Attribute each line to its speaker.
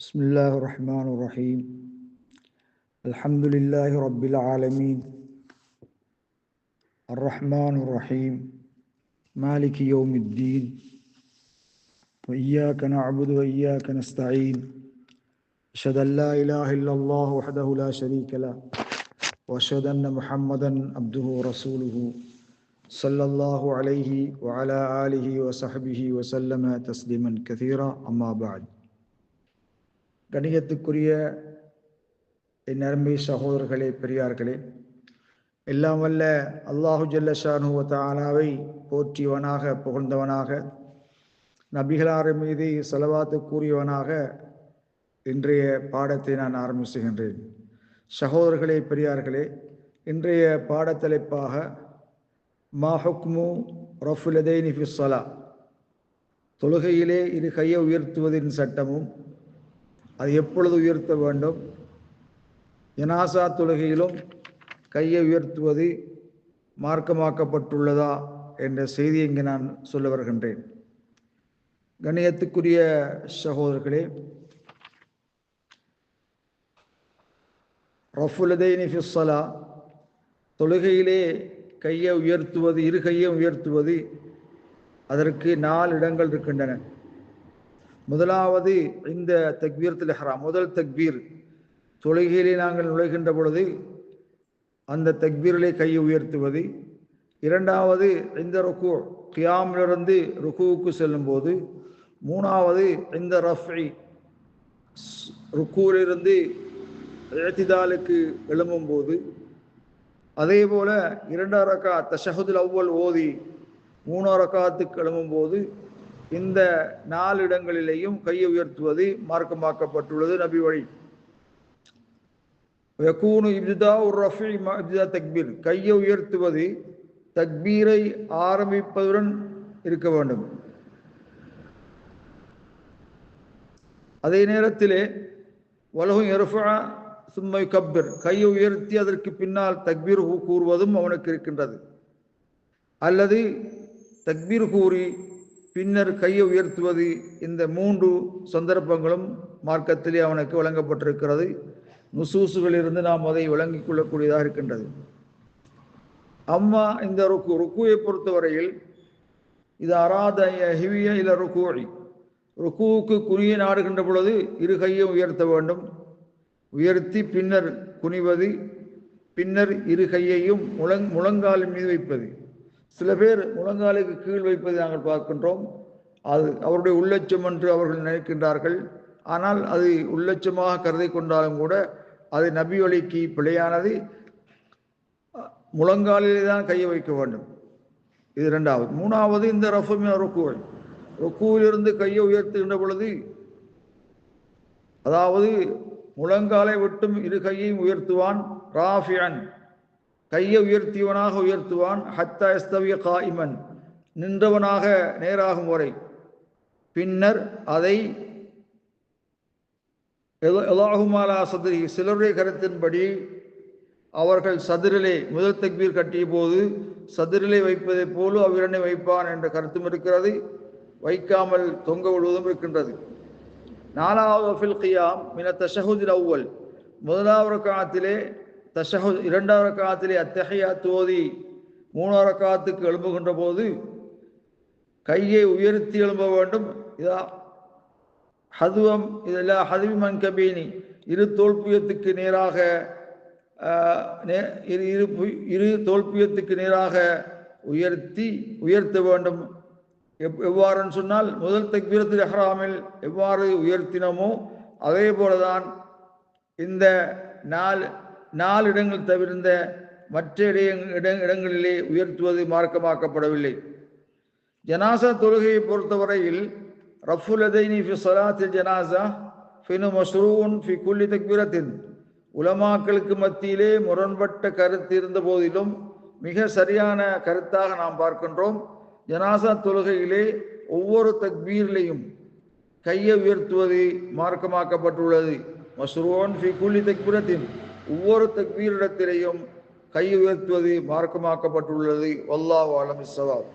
Speaker 1: بسم الله الرحمن الرحيم الحمد لله رب العالمين الرحمن الرحيم مالك يوم الدين وإياك نعبد وإياك نستعين أشهد أن لا إله إلا الله وحده لا شريك له وأشهد أن محمدا عبده ورسوله صلى الله عليه وعلى آله وصحبه وسلم تسليما كثيرا أما بعد. கணியத்துக்குரிய என் அருமை சகோதரர்களே, பெரியார்களே, எல்லாம் வல்ல அல்லாஹு ஜல்ல ஷானுஹு வ தஆலாவை போற்றியவனாக, புகழ்ந்தவனாக, நபிகளார் மீது ஸலவாத்து கூறியவனாக இன்றைய பாடத்தை நான் ஆரம்பிச்சுகின்றேன். சகோதரர்களே, பெரியார்களே, இன்றைய பாடத்தலைப்பாக மா ஹுக்மு ரஃபுல் யதைனி ஃபி ஸலா, தொழுகையிலே இரு கையை உயர்த்துவதின் சட்டமும், அது எப்பொழுது உயர்த்த வேண்டும், ஜனாசா தொழுகையிலும் கையை உயர்த்துவது மார்க்கமாக்கப்பட்டுள்ளதா என்ற செய்தி இங்கு நான் சொல்ல வருகின்றேன். கண்ணியத்துக்குரிய சகோதரர்களே, ரஃபுல் யதைனி ஃபி ஸலா, தொழுகையிலே கையை உயர்த்துவது, இரு கையை உயர்த்துவது, அதற்கு 4 இடங்கள் இருக்கின்றன. முதலாவது இந்த தக்பீரத்துல் இஹ்ராம், முதல் தக்பீர், தொழுகையிலே நாங்கள் நுழைகின்ற பொழுது அந்த தக்பீரிலே கையை உயர்த்துவது. இரண்டாவது இந்த ருக்கு, கியாமிலிருந்து ருக்குவுக்கு செல்லும் போது. மூணாவது இந்த ரஃபி, ருக்குவிலிருந்து இஅ்திதாலுக்கு எழும்பும் போது. அதே போல 2 ரக்காத் தஷஹுதுல் அவ்வல் ஓதி 3 ரக்காத்துக்கு எழும்பும் போது இந்த 4 இடங்களிலேயும் கையை உயர்த்துவது மார்க்கமாக்கப்பட்டுள்ளது, நபி வழி. யகூனு இப்திதாஉ ரஃபி மஅ இப்திதா தக்பீர், கையை உயர்த்துவது தக்பீரை ஆரம்பிப்பதுடன் இருக்க வேண்டும். அதே நேரத்திலே வலஹு யர்ஃபஅ சும்ம யுகப்பிர், கையை உயர்த்தி அதற்கு பின்னால் தக்பீர் கூறுவதும் அவனுக்கு இருக்கின்றது. அல்லது தக்பீர் கூறி பின்னர் கையை உயர்த்துவது, இந்த 3 சந்தர்ப்பங்களும் மார்க்கத்திலே அவனுக்கு வழங்கப்பட்டிருக்கிறது. நுசூசுகளிலிருந்து நாம் அதை விளங்கிக் கொள்ளக்கூடியதாக இருக்கின்றது. அம்மா இந்த ருக்குவை பொறுத்தவரையில் இது அராத யஹ்விய இல ருக்குஇ, ருக்குவுக்கு குனிய நாடுகின்ற பொழுது இரு கையை உயர்த்த வேண்டும். உயர்த்தி பின்னர் குனிவது, பின்னர் இரு கையையும் முழங்காலின் மீது வைப்பது. சில பேர் முழங்காலுக்கு கீழ் வைப்பதை நாங்கள் பார்க்கின்றோம். அது அவருடைய உள்ளட்சம் என்று அவர்கள் நினைக்கின்றார்கள். ஆனால் அது உள்ளட்சமாக கருதி கொண்டாலும் கூட அது நபி வழிக்கு பிழையானது. முழங்காலிலே தான் கையை வைக்க வேண்டும். இது இரண்டாவது. மூணாவது இந்த ரஃபு மின ருக்குவ், ருக்குவிலிருந்து கையை உயர்த்துகின்ற பொழுது, அதாவது முழங்காலை விட்டும் இரு கையையும் உயர்த்துவான். ராஃபிஅன், கையை உயர்த்தியவனாக உயர்த்துவான். ஹத்தா யஸ்தவிய காயிமன், நின்றவனாக நேராகும் வரை. பின்னர் அதை எலாஹுமாலா சதுரி, சிலருடைய கருத்தின்படி அவர்கள் சதுரிலே முதல் தக்பீர் கட்டிய போது சதுரிலே வைப்பதை போல அவ்விரண்டை வைப்பான் என்ற கருத்தும் இருக்கிறது. வைக்காமல் தொங்க விடுவதும் இருக்கின்றது. 4வது ஃபில் கியாம் மின தஷஹுதுல் அவ்வல், முதலாவது ரக்காத்திலே தஷஹுத், 2வது ரக்காத்திலே அத்தஹியாத் ஓதி 3வது ரக்காத்துக்கு எழும்புகின்ற போது கையை உயர்த்தி எழும்ப வேண்டும். இதா ஹதுவம் இதெல்லாம் ஹதுவி மன்கபீனி, இரு தோல்பியத்துக்கு நேராக, இரு தோல்பியத்துக்கு நேராக உயர்த்த வேண்டும். எவ்வாறுன்னு சொன்னால், முதல் தக்பீரத்துல் இஹ்ராமில் எவ்வாறு உயர்த்தினமோ அதே போலதான் இந்த 4 இடங்கள் தவிர்ந்த மற்ற இடங்களிலே உயர்த்துவது மார்க்கமாக்கப்படவில்லை. ஜனாசா தொழுகையை பொறுத்தவரையில் ரஃபுல் யதைனி ஃபி ஸலாத்தில் ஜனாசா ஃபினு மஷ்ரூன் ஃபி குல்லி தக்பீரத்தின், உலமாக்களுக்கு மத்தியிலே முரண்பட்ட கருத்து இருந்த போதிலும் மிக சரியான கருத்தாக நாம் பார்க்கின்றோம். ஜனாசா தொழுகையிலே ஒவ்வொரு தக்பீரிலையும் கையை உயர்த்துவது மார்க்கமாக்கப்பட்டுள்ளது. மஷ்ரூன் ஃபி குல்லி தக்பீரத்தின், ஒவ்வொரு தக்பீரிடத்திலேயும் கையை உயர்த்துவது மார்க்கமாக்கப்பட்டுள்ளது. வல்லாஹு அலம் பிஸ்ஸவாப்.